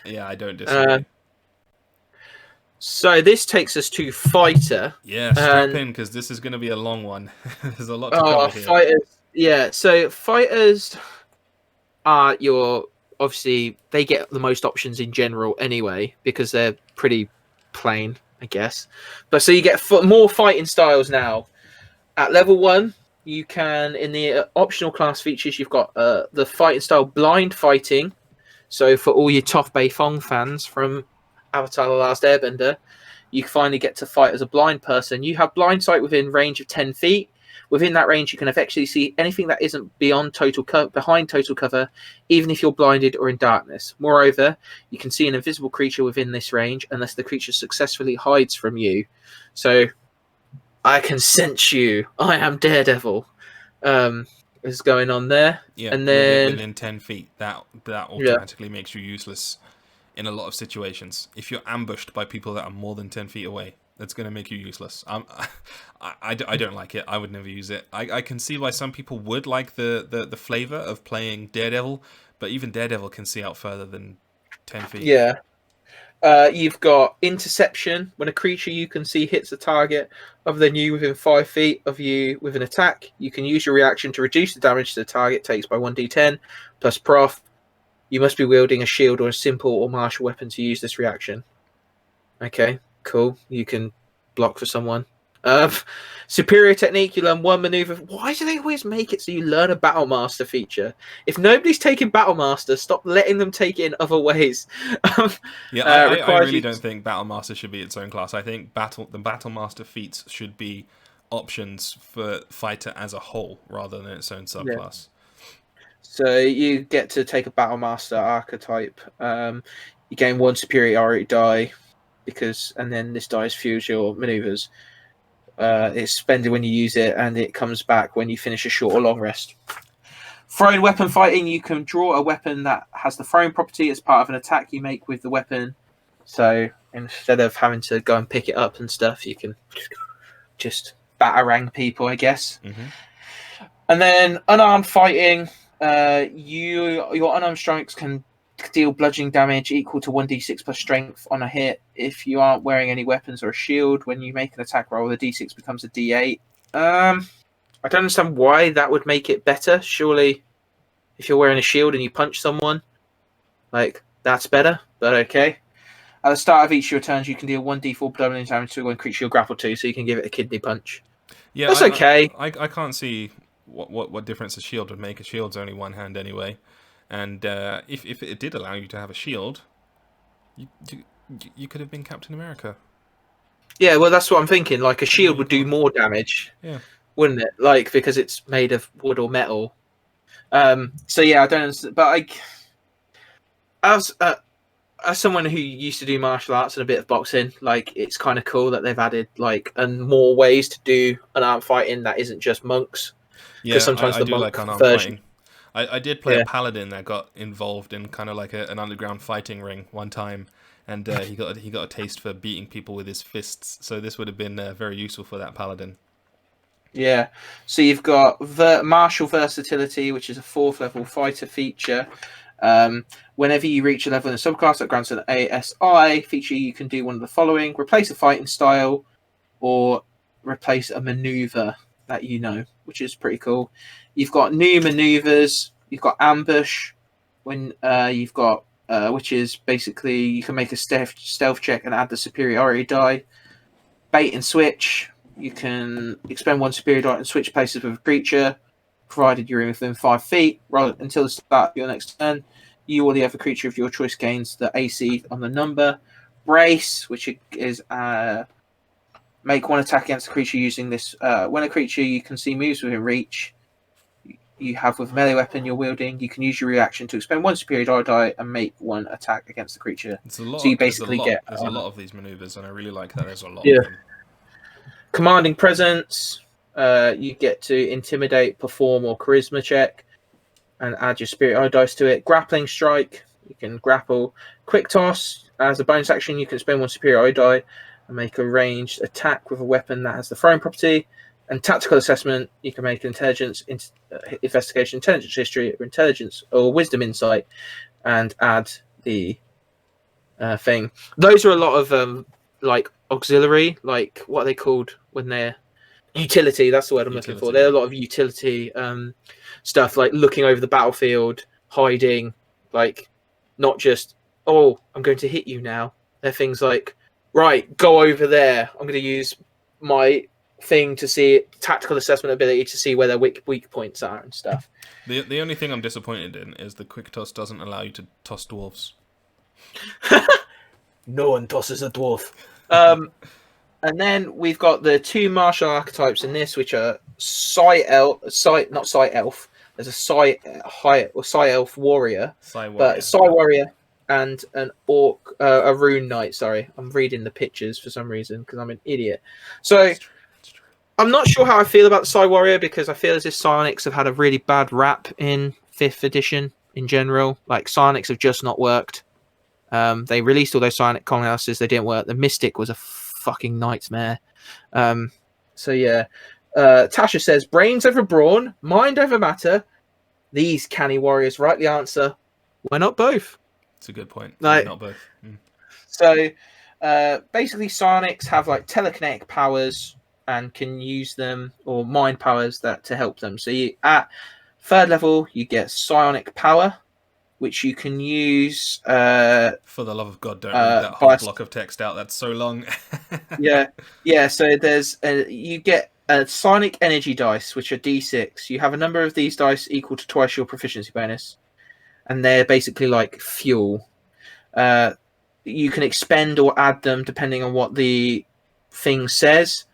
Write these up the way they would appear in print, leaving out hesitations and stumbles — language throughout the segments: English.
Yeah, I don't disagree. So this takes us to fighter. Yeah, strap And in because this is going to be a long one. There's a lot to cover here. fighters. Yeah, so fighters are your obviously they get the most options in general anyway because they're pretty plain, I guess. But so you get more fighting styles now. At level 1, you can in the optional class features you've got the fighting style blind fighting. So for all your Toph Bay Fong fans from Avatar: The Last Airbender, you finally get to fight as a blind person. You have blind sight within range of 10 feet. Within that range, you can effectively see anything that isn't behind total cover, even if you're blinded or in darkness. Moreover, you can see an invisible creature within this range unless the creature successfully hides from you. So, I can sense you. I am Daredevil. Is going on there, Yeah, and then within 10 feet, that yeah, automatically makes you useless in a lot of situations. If you're ambushed by people that are more than 10 feet away, that's going to make you useless. I don't like it. I would never use it. I can see why some people would like the flavor of playing Daredevil, but even Daredevil can see out further than 10 feet. yeah. You've got interception. When a creature you can see hits a target other than you within 5 feet of you with an attack, you can use your reaction to reduce the damage the target takes by 1d10 plus prof. You must be wielding a shield or a simple or martial weapon to use this reaction. Okay, cool. You can block for someone. Um, Superior technique, you learn one maneuver. Why do they always make it so you learn a Battlemaster feature? If nobody's taking Battlemaster, stop letting them take it in other ways. Um, Yeah, I requires really you. don't think Battlemaster should be its own class. I think the Battlemaster feats should be options for fighter as a whole rather than its own Yeah. subclass. So you get to take a Battlemaster archetype. You gain one superiority die and then this dice fuels your maneuvers. It's spended when you use it, and it comes back when you finish a short or long rest. Thrown weapon fighting, you can draw a weapon that has the thrown property as part of an attack you make with the weapon. So instead of having to go and pick it up and stuff, you can just batarang people, I guess. Mm-hmm. And then unarmed fighting, your unarmed strikes can deal bludgeoning damage equal to 1d6 plus strength on a hit. If you aren't wearing any weapons or a shield, when you make an attack roll, the d6 becomes a d8. I don't understand why that would make it better. Surely, if you're wearing a shield and you punch someone, like that's better. But okay. At the start of each of your turns, you can deal 1d4 bludgeoning damage to one creature you're grappled to, so you can give it a kidney punch. Yeah, That's okay. I can't see what difference a shield would make. A shield's only one hand anyway, and if it did allow you to have a shield, you you, you could have been Captain America. Yeah, well, that's what I'm thinking. Like a Yeah, shield you would do can't. more damage, Yeah, wouldn't it? Like because it's made of wood or metal. So yeah, I don't understand. But as uh, as someone who used to do martial arts and a bit of boxing, like it's kind of cool that they've added like and more ways to do an arm fighting that isn't just monks. Because yeah, sometimes I the do monk like unarmed version, fighting. I did play a yeah, paladin that got involved in kind of like an underground fighting ring one time, and he got a taste for beating people with his fists. So this would have been very useful for that paladin. yeah. So you've got martial versatility, which is a 4th level fighter feature. Whenever you reach a level in a subclass that grants an ASI feature, you can do one of the following: replace a fighting style, or replace a maneuver that you know, which is pretty cool. You've got new maneuvers. You've got ambush, when you've got which is basically you can make a stealth check and add the superiority die. Bait and switch. You can expend one superior die and switch places with a creature, provided you're within 5 feet. Rather until the start of your next turn, you or the other creature of your choice gains the AC on the number. Brace, which is make one attack against a creature using this. When a creature you can see moves within reach, you have with a melee weapon you're wielding, you can use your reaction to expend one superior die and make one attack against the creature. It's a So you lot. basically get There's a lot of these maneuvers, and I really like that. There's a lot yeah, of them. commanding presence. You get to intimidate, perform, or charisma check, and add your spirit dice to it. Grappling strike. You can grapple. Quick toss. As a bonus action, you can spend one superior die and make a ranged attack with a weapon that has the throwing property. And tactical assessment, you can make an intelligence, investigation, intelligence history, or intelligence or wisdom insight, and add the thing. Those are a lot of like auxiliary, like what are they called when they're utility? That's the word I'm looking for. There are a lot of utility stuff, like looking over the battlefield, hiding, like not just I'm going to hit you now. They're things like go over there. I'm going to use my thing to see tactical assessment ability to see where their weak points are and stuff. The only thing I'm disappointed in is the quick toss doesn't allow you to toss dwarves. No one tosses a dwarf. And then we've got the 2 martial archetypes in this, which are not Psi Elf. There's a Psi Elf warrior, but Psi warrior and an orc, a rune knight. Sorry, I'm reading the pictures for some reason because I'm an idiot. So I'm not sure how I feel about the Psi warrior because I feel as if psionics have had a really bad rap in 5th edition in general. Like psionics have just not worked. They released all those psionic conhouses. They didn't work. The mystic was a fucking nightmare. So yeah. Tasha says, brains over brawn, mind over matter. These canny warriors rightly answer, why not both? It's a good point. Like, not both. So basically psionics have like telekinetic powers and can use them, or mind powers that to help them. So at 3rd level you get psionic power, which you can use. For the love of God, don't read that whole block of text out. That's so long. yeah. So there's you get a psionic energy dice, which are d6. You have a number of these dice equal to twice your proficiency bonus, and they're basically like fuel. You can expend or add them depending on what the thing says.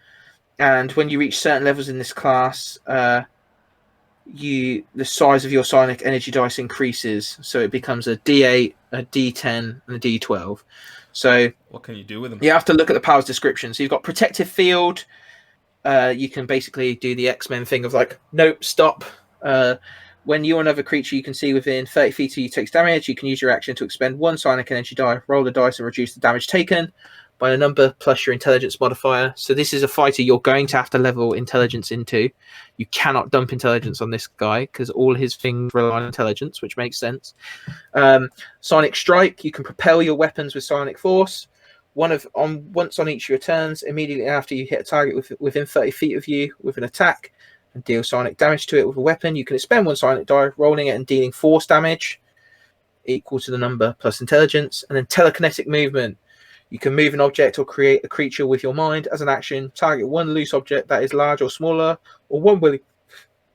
And when you reach certain levels in this class, the size of your psionic energy dice increases, so it becomes a D8, a D10, and a D12. So what can you do with them? You have to look at the powers description. So you've got protective field. You can basically do the X-Men thing of like, nope, stop. When you or another creature you can see within 30 feet of you takes damage, you can use your action to expend 1 psionic energy die, roll the dice, and reduce the damage taken by a number plus your intelligence modifier. So this is a fighter you're going to have to level intelligence into. You cannot dump intelligence on this guy because all his things rely on intelligence, which makes sense. Psionic strike, you can propel your weapons with psionic force. Once on each of your turns, immediately after you hit a target within 30 feet of you with an attack and deal psionic damage to it with a weapon, you can expend 1 psionic die, rolling it and dealing force damage equal to the number plus intelligence. And then telekinetic movement. You can move an object or create a creature with your mind as an action. Target 1 loose object that is large or smaller, or 1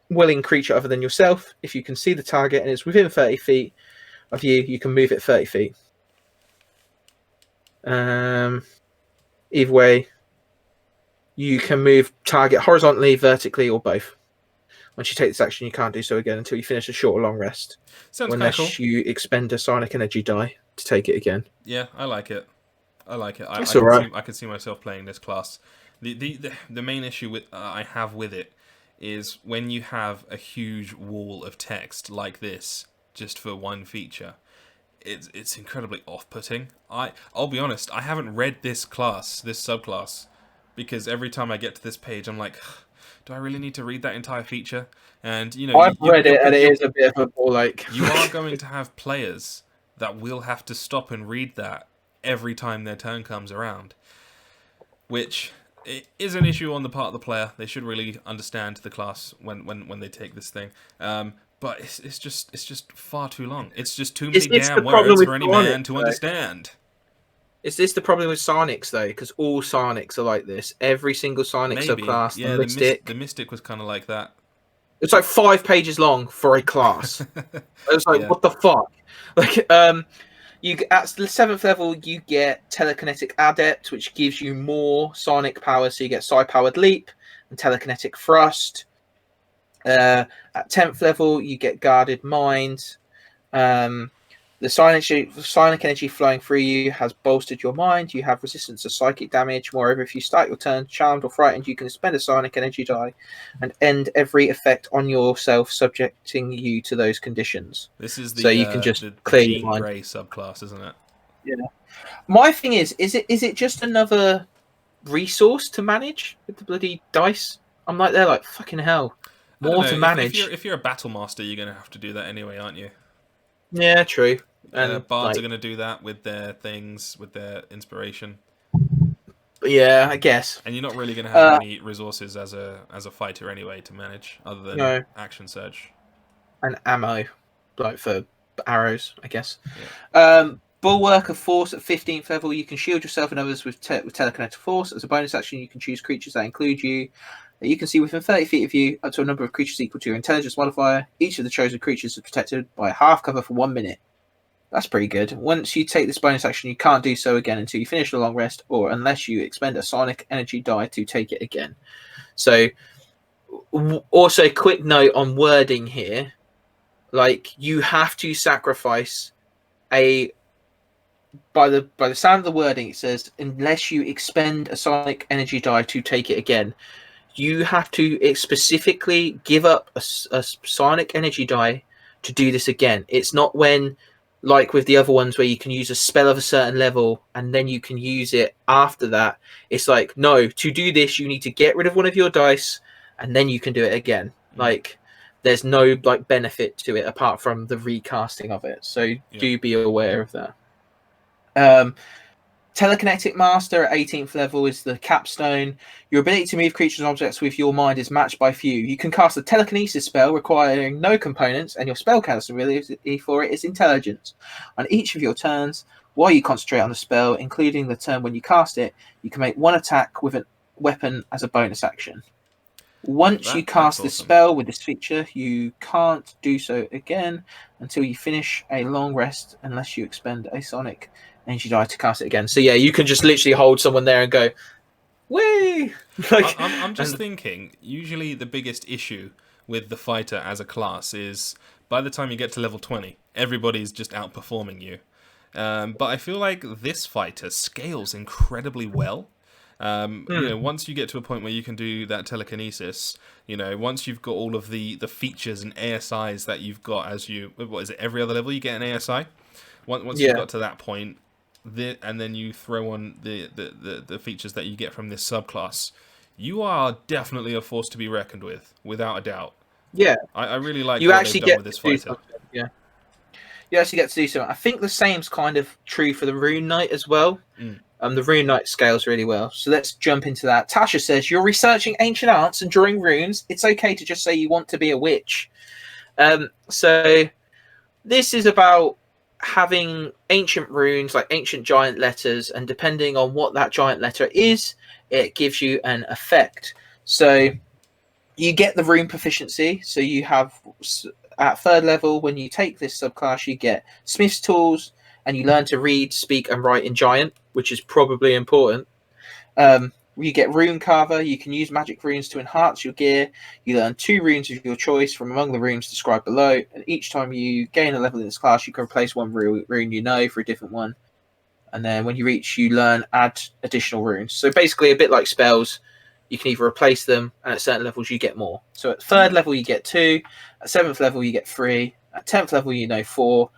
willing creature other than yourself. If you can see the target and it's within 30 feet of you, you can move it 30 feet. Either way, you can move target horizontally, vertically, or both. Once you take this action, you can't do so again until you finish a short or long rest. Sounds unless cool. you expend a psionic energy die to take it again. Yeah, I like it. I could see myself playing this class. The main issue I have with it is when you have a huge wall of text like this just for one feature, it's incredibly off-putting. I'll be honest, I haven't read this subclass, because every time I get to this page, I'm like, do I really need to read that entire feature? And I've read it, and it is a bit of a ball ache. You are going to have players that will have to stop and read that every time their turn comes around, which is an issue on the part of the player. They should really understand the class when they take this thing. But it's just far too long. It's just too many damn words for any man to understand. Is this the problem with psionics though? Because all psionics are like this. Every single psionic subclass. Yeah, the mystic was kind of like that. It's like 5 pages long for a class. It was like, what the fuck? Like, at the 7th level, you get Telekinetic Adept, which gives you more psionic power. So you get Psi-Powered Leap and Telekinetic Thrust. At 10th level, you get Guarded Mind. The psionic energy flowing through you has bolstered your mind. You have resistance to psychic damage. Moreover, if you start your turn charmed or frightened, you can spend a psionic energy die and end every effect on yourself, subjecting you to those conditions. This is so you can just clear your mind. Grey subclass, isn't it? Yeah. My thing is it just another resource to manage with the bloody dice? I'm they're like, fucking hell. More to manage. If you're a Battlemaster, you're going to have to do that anyway, aren't you? Yeah, true. And Bards like, are going to do that with their things, with their inspiration. yeah, I guess. And you're not really going to have many resources as a fighter anyway to manage, other than No, action surge. and ammo, like for arrows, I guess. Yeah. Bulwark of Force at 15th level. You can shield yourself and others with Telekinetic Force. As a bonus action, you can choose creatures that include you, that you can see within 30 feet of you, up to a number of creatures equal to your intelligence modifier. Each of the chosen creatures is protected by a half cover for 1 minute. That's pretty good. Once you take this bonus action, you can't do so again until you finish the long rest, or unless you expend a sonic energy die to take it again. So, also, quick note on wording here. Like, you have to sacrifice a... By the sound of the wording, it says, unless you expend a sonic energy die to take it again. You have to specifically give up a sonic energy die to do this again. It's not when, like with the other ones, where you can use a spell of a certain level and then you can use it after that. It's like, no, to do this, you need to get rid of one of your dice and then you can do it again. Like, there's no like benefit to it apart from the recasting of it. So do be aware of that. Telekinetic Master at 18th level is the capstone. Your ability to move creatures and objects with your mind is matched by few. You can cast a telekinesis spell requiring no components, and your spellcaster ability for it is intelligence. On each of your turns, while you concentrate on the spell, including the turn when you cast it, you can make one attack with a weapon as a bonus action. Once you cast this spell with this feature, you can't do so again until you finish a long rest, unless you expend a sonic energy die to cast it again. So yeah, you can just literally hold someone there and go, "Whee!" Like, I'm just thinking. Usually, the biggest issue with the fighter as a class is by the time you get to level 20, everybody's just outperforming you. But I feel like this fighter scales incredibly well. You know, once you get to a point where you can do that telekinesis, you know, once you've got all of the features and ASIs that you've got as you, what is it, every other level you get an ASI? Once you've got to that point, and then you throw on the features that you get from this subclass, you are definitely a force to be reckoned with, without a doubt. Yeah. I really like you what actually they've done with this fighter. Yeah. You actually get to do something. I think the same's kind of true for the Rune Knight as well. The Rune Knight scales really well. So let's jump into that. Tasha says, you're researching ancient arts and drawing runes. It's okay to just say you want to be a witch. So this is about having ancient runes, like ancient giant letters, and depending on what that giant letter is, it gives you an effect. So you get the rune proficiency. So you have, at 3rd level, when you take this subclass, you get Smith's Tools, and you learn to read, speak, and write in Giant, which is probably important. You get Rune Carver. You can use magic runes to enhance your gear. You learn 2 runes of your choice from among the runes described below. And each time you gain a level in this class, you can replace one rune you know for a different one. And then when you reach, you learn add additional runes. So basically a bit like spells, you can either replace them, and at certain levels you get more. So at 3rd level you get 2. At 7th level you get 3. At 10th level you know 4.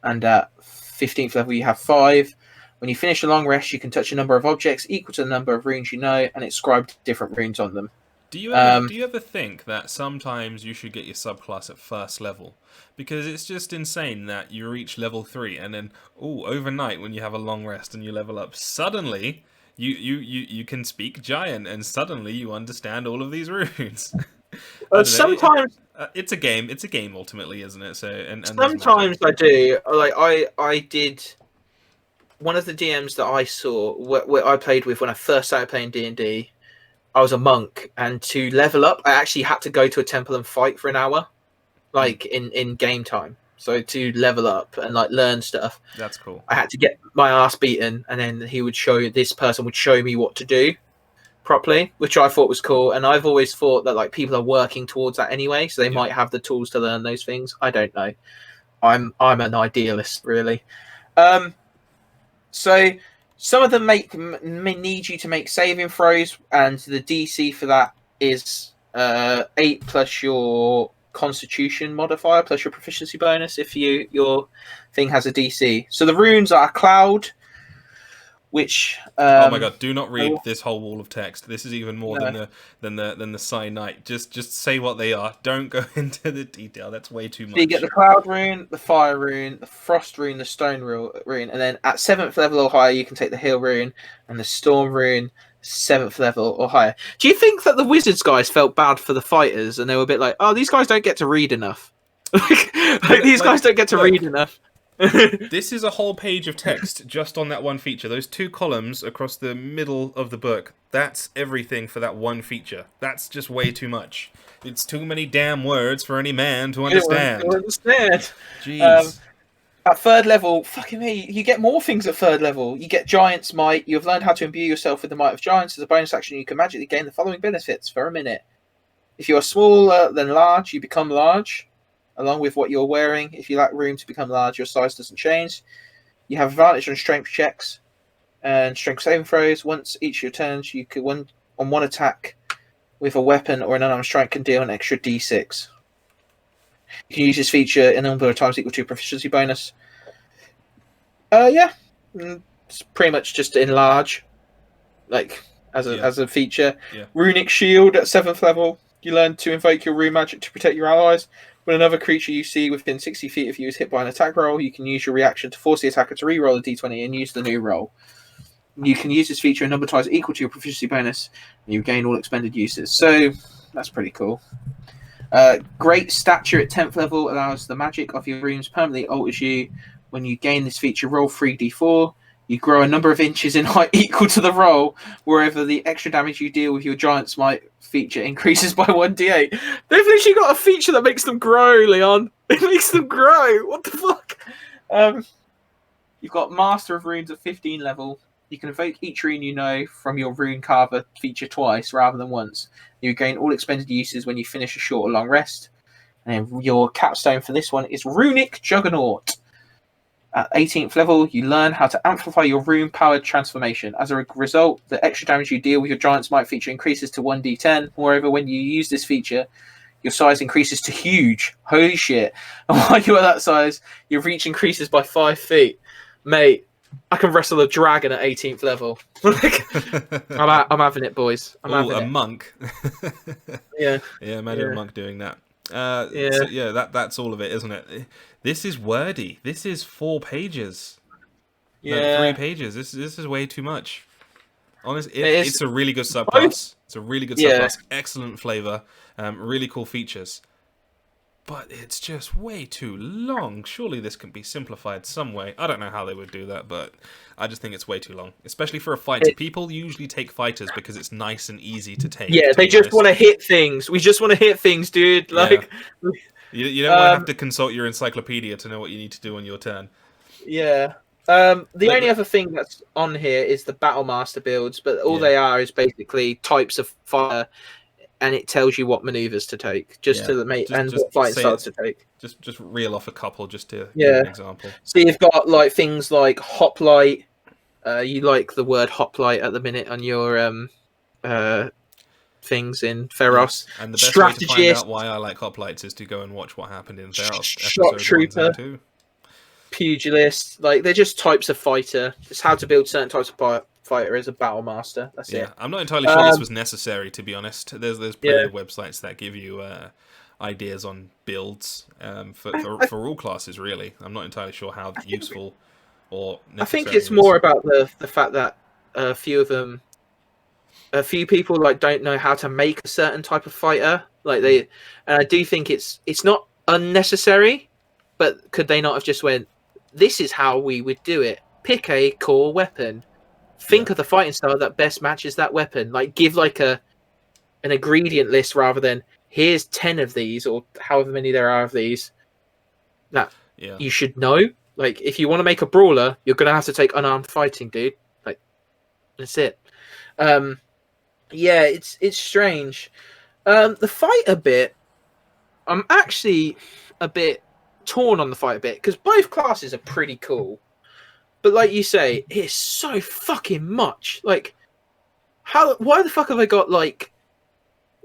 And at 15th level you have 5. When you finish a long rest, you can touch a number of objects equal to the number of runes you know, and inscribe different runes on them. Do you ever think that sometimes you should get your subclass at 1st level? Because it's just insane that you reach level 3 and then, overnight when you have a long rest and you level up, suddenly you can speak Giant and suddenly you understand all of these runes. Sometimes it's a game. It's a game ultimately, isn't it? So and sometimes I do. Like I did. One of the DMs that I saw, where I played with when I first started playing D&D, I was a monk, and to level up, I actually had to go to a temple and fight for an hour, like in game time. So to level up and like learn stuff, that's cool. I had to get my ass beaten, and then this person would show me what to do properly, which I thought was cool. And I've always thought that like people are working towards that anyway, so they might have the tools to learn those things. I don't know. I'm an idealist, really. So some of them may need you to make saving throws, and the DC for that is 8 plus your Constitution modifier plus your proficiency bonus if your thing has a DC. So the runes are Cloud, which Oh my god! Do not read oh, this whole wall of text. This is even more no. than the Cyanite. Just say what they are. Don't go into the detail. That's way too So you get much. the Cloud Rune, the Fire Rune, the Frost Rune, the Stone Rune, and then at 7th level or higher, you can take the Hail Rune and the Storm Rune, 7th level or higher. Do you think that the Wizards guys felt bad for the fighters and they were a bit like, oh, these guys don't get to read enough? These guys don't get to read enough. This is a whole page of text just on that one feature. Those 2 columns across the middle of the book, that's everything for that one feature. That's just way too much. It's too many damn words for any man to understand. Jeez. At 3rd level, fucking me, you get more things at 3rd level. You get Giant's Might. You've learned how to imbue yourself with the Might of Giants. As a bonus action, you can magically gain the following benefits for a minute. If you are smaller than large, you become large, along with what you're wearing. If you lack room to become large, your size doesn't change. You have advantage on strength checks and strength saving throws. Once each of your turns, you could on one attack with a weapon or an unarmed strike can deal an extra d6. You can use this feature in a number of times equal to proficiency bonus. It's pretty much just enlarge, like as a feature. Yeah. Runic Shield at 7th level. You learn to invoke your rune magic to protect your allies. When another creature you see within 60 feet of you is hit by an attack roll, you can use your reaction to force the attacker to re-roll a d20 and use the new roll. You can use this feature in number of times equal to your proficiency bonus, and you gain all expended uses. So that's pretty cool. Great Stature at 10th level allows the magic of your runes permanently alters you. When you gain this feature, roll 3d4. You grow a number of inches in height equal to the roll, wherever the extra damage you deal with your Giant's Might feature increases by 1d8. They've literally got a feature that makes them grow, Leon. It makes them grow. What the fuck? You've got Master of Runes at 15 level. You can evoke each rune you know from your Rune Carver feature twice rather than once. You gain all expended uses when you finish a short or long rest. And your capstone for this one is Runic Juggernaut. At 18th level, you learn how to amplify your rune-powered transformation. As a result, the extra damage you deal with your Giant's Might feature increases to 1d10. Moreover, when you use this feature, your size increases to huge. Holy shit. And while you are that size, your reach increases by 5 feet. Mate, I can wrestle a dragon at 18th level. I'm having it, boys. I'm having it. Monk. Yeah. Yeah, imagine a monk doing that. That's all of it, isn't it? This is wordy. This is 4 pages. Yeah. No, 3 pages. This is way too much. Honestly, it's a really good subclass. It's a really good subclass. Excellent flavor. Really cool features. But it's just way too long. Surely this can be simplified some way. I don't know how they would do that, but I just think it's way too long. Especially for a fighter. People usually take fighters because it's nice and easy to take. Yeah, they just want to hit things. We just want to hit things, dude. Like, you don't want to have to consult your encyclopedia to know what you need to do on your turn. Yeah. The only other thing that's on here is the Battlemaster builds, but all they are is basically types of fire, and it tells you what maneuvers to take, what fighting styles to take. Just reel off a couple just to give an example. So you've got like things like hoplite. You like the word hoplite at the minute on your things in Feros. And the best way to find out why I like hoplites is to go and watch what happened in Feros. Shot trooper, pugilist. Like, they're just types of fighter. It's how to build certain types of fighter as a Battlemaster. That's it. I'm not entirely sure this was necessary, to be honest. There's plenty of websites that give you ideas on builds for all classes, really. I'm not entirely sure how useful or necessary. I think it's more about the fact that a few people like don't know how to make a certain type of fighter. And I do think it's not unnecessary, but could they not have just went, this is how we would do it. Pick a core weapon. Think of the fighting style that best matches that weapon. Like, give like an ingredient list rather than here's 10 of these or however many there are of these that you should know. Like, if you want to make a brawler, you're gonna have to take unarmed fighting, dude. Like, that's it. It's strange. The fighter bit, I'm actually a bit torn on the fighter bit because both classes are pretty cool. But like you say, it's so fucking much. Like, why the fuck have I got like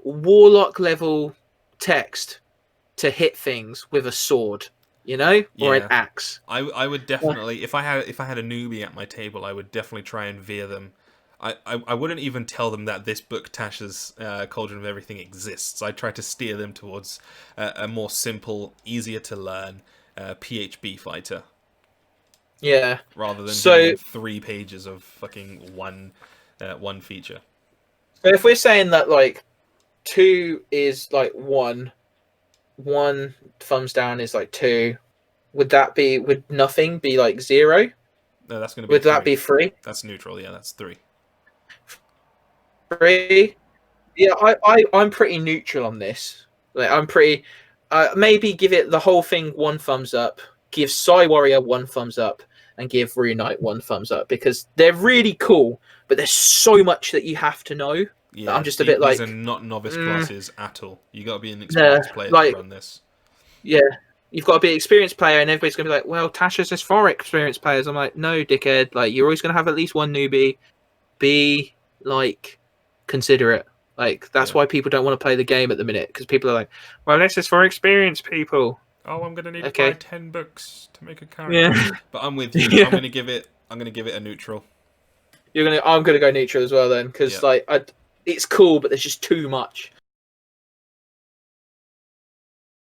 warlock level text to hit things with a sword? you know, or an Yeah. axe. I would definitely, if I had a newbie at my table, I would definitely try and veer them. I wouldn't even tell them that this book, Tasha's Cauldron of Everything, exists. I try to steer them towards a more simple, easier to learn PHB fighter, Yeah. rather than So, giving them 3 pages of fucking one feature. so if we're saying that like 2 is like 1, 1 thumbs down is like 2, would nothing be like 0? No, that's going to be Would 3. that be 3? That's neutral. Yeah, that's 3. 3? Yeah, I'm pretty neutral on this. Like, I'm pretty. Maybe give it the whole thing 1 thumbs up. Give Psy Warrior 1 thumbs up, and give Rune Knight 1 thumbs up, because they're really cool. But there's so much that you have to know. Yeah, I'm just a bit like, these are not novice classes at all. You got to be an experienced player to run this. Yeah, you've got to be an experienced player, and everybody's gonna be like, "Well, Tasha's is for experienced players." I'm like, "No, dickhead. Like, you're always gonna have at least 1 newbie. Be like considerate." Like, that's why people don't want to play the game at the minute, because people are like, "Well, this is for experienced people." Oh, I'm gonna need to buy 10 books to make a character. Yeah, but I'm with you. Yeah. I'm gonna give it a neutral. I'm gonna go neutral as well then, because like, it's cool, but there's just too much.